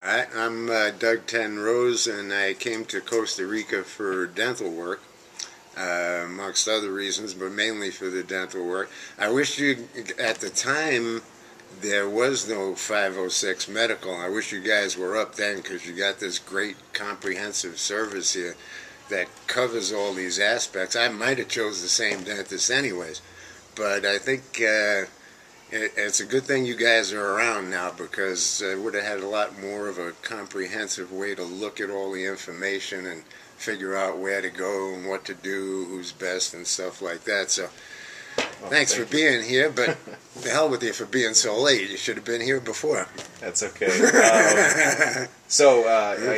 Hi, I'm Doug Ten Rose, and I came to Costa Rica for dental work, amongst other reasons, but mainly for the dental work. I wish you, at the time, there was no 506 medical. I wish you guys were up then, because you got this great comprehensive service here that covers all these aspects. I might have chose the same dentist anyways, but I think it's a good thing you guys are around now, because I would have had a lot more of a comprehensive way to look at all the information and figure out where to go and what to do, who's best and stuff like that. So thanks for being here, but the hell with you for being so late. You should have been here before. That's okay. I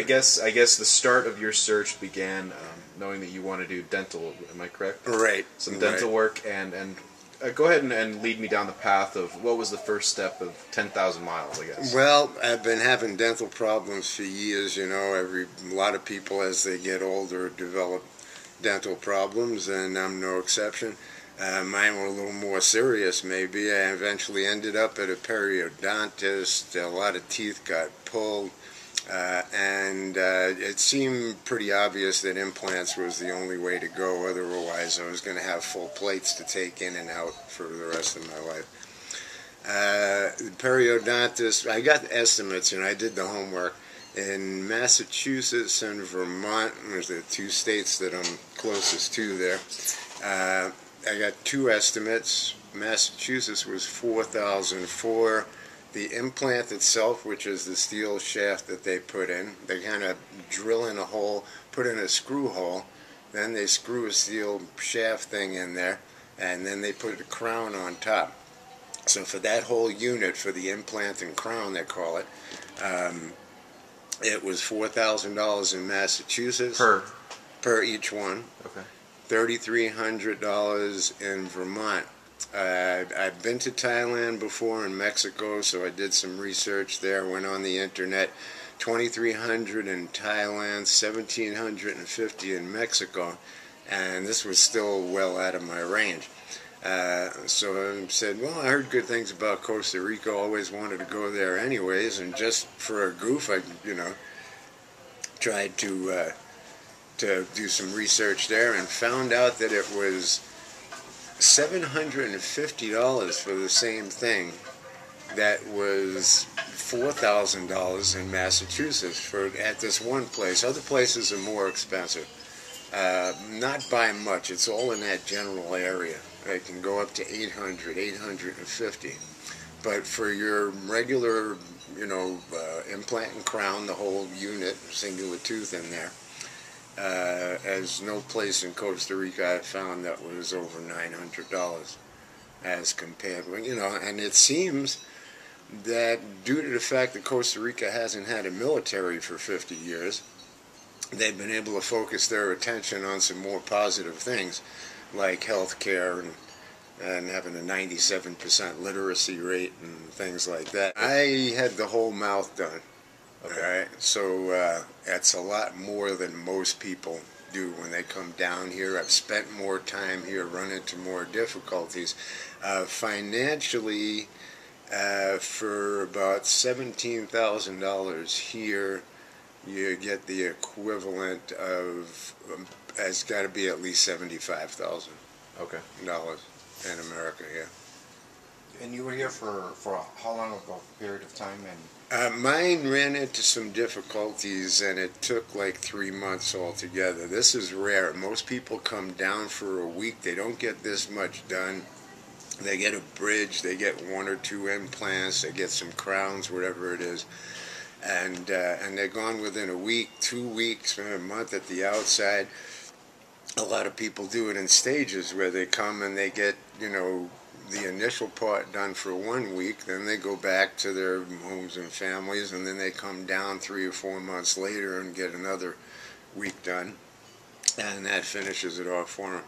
guess the start of your search began knowing that you want to do dental. Am I correct? Right. Some dental work, and go ahead and lead me down the path of what was the first step of 10,000 miles, I guess. Well, I've been having dental problems for years. You know, a lot of people as they get older develop dental problems, and I'm no exception. Mine were a little more serious, maybe. I eventually ended up at a periodontist. A lot of teeth got pulled, and it seemed pretty obvious that implants was the only way to go. Otherwise, I was going to have full plates to take in and out for the rest of my life. The periodontist, I got estimates, and I did the homework. In Massachusetts and Vermont, there's the two states that I'm closest to there. I got two estimates. Massachusetts was $4,000 for the implant itself, which is the steel shaft that they put in. They kind of drill in a hole, put in a screw hole, then they screw a steel shaft thing in there, and then they put a crown on top. So for that whole unit, for the implant and crown, they call it, it was $4,000 in Massachusetts. Per each one. Okay. $3,300 in Vermont. I've been to Thailand before and Mexico, so I did some research there, went on the internet. $2,300 in Thailand, $1,750 in Mexico, and this was still well out of my range. So I said, well, I heard good things about Costa Rica, always wanted to go there anyways, and just for a goof, I, tried to do some research there and found out that it was $750 for the same thing that was $4,000 in Massachusetts at this one place. Other places are more expensive. Not by much. It's all in that general area. It can go up to $800, $850. But for your regular, implant and crown, the whole unit, singular tooth in there, as no place in Costa Rica I found that was over $900 as compared with, and it seems that due to the fact that Costa Rica hasn't had a military for 50 years, they've been able to focus their attention on some more positive things like health care and having a 97% literacy rate and things like that. I had the whole mouth done. Okay. All right, so that's a lot more than most people do when they come down here. I've spent more time here, run into more difficulties. Financially, for about $17,000 here, you get the equivalent of, it's got to be at least $75,000. Okay. Dollars in America, yeah. And you were here for how long of a period of time? And mine ran into some difficulties, and it took like 3 months altogether. This is rare. Most people come down for a week. They don't get this much done. They get a bridge. They get 1 or 2 implants. They get some crowns, whatever it is. And they're gone within a week, 2 weeks, a month at the outside. A lot of people do it in stages where they come and they get, the initial part done for 1 week, then they go back to their homes and families, and then they come down 3 or 4 months later and get another week done, and that finishes it off for them.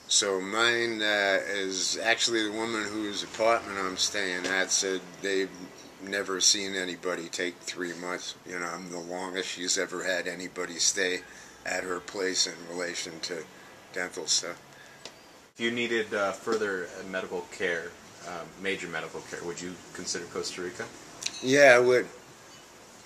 So mine is actually the woman whose apartment I'm staying at said they've never seen anybody take 3 months. I'm the longest she's ever had anybody stay at her place in relation to dental stuff. If you needed further medical care, major medical care, would you consider Costa Rica? Yeah, I would.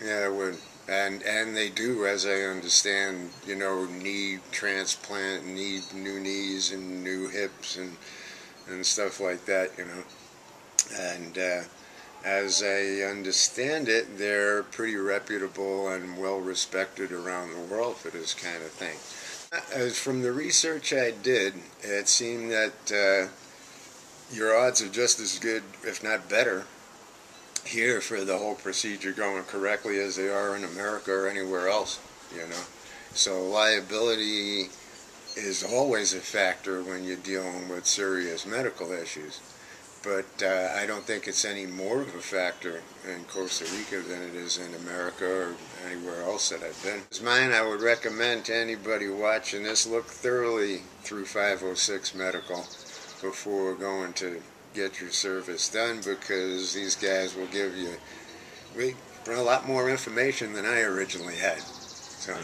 Yeah, it would. And they do, as I understand, you know, knee transplant, need new knees and new hips and stuff like that, you know. And as I understand it, they're pretty reputable and well respected around the world for this kind of thing. As from the research I did, it seemed that your odds are just as good, if not better, here for the whole procedure going correctly as they are in America or anywhere else, you know. So liability is always a factor when you're dealing with serious medical issues. But I don't think it's any more of a factor in Costa Rica than it is in America or anywhere else that I've been. As mine, I would recommend to anybody watching this, look thoroughly through 506 Medical before going to get your service done, because these guys will give you a lot more information than I originally had. So.